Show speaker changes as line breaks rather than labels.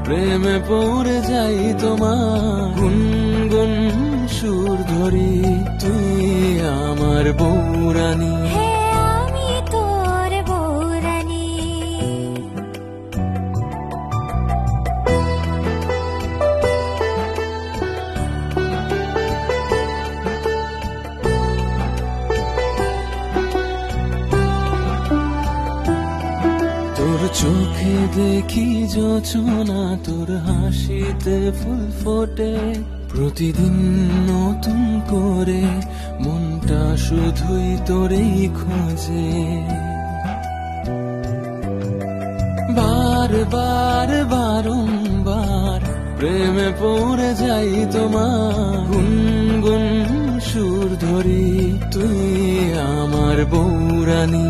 প্রেমে পড়ে যাই তোমার গুনগুন সুর ধরি, তুই আমার বউরানী।
আমি তোর বউরানী।
তোর চোখে দেখি যোছনা, তোর হাসিতে ফুল ফোটে, প্রতিদিন নতুন করে মনটা শুধুই তোরেই খোঁজে। বারবার বারংবার প্রেমে পড়ে যাই তোমার গুনগুন সুর ধরি, তুই আমার বউরানী।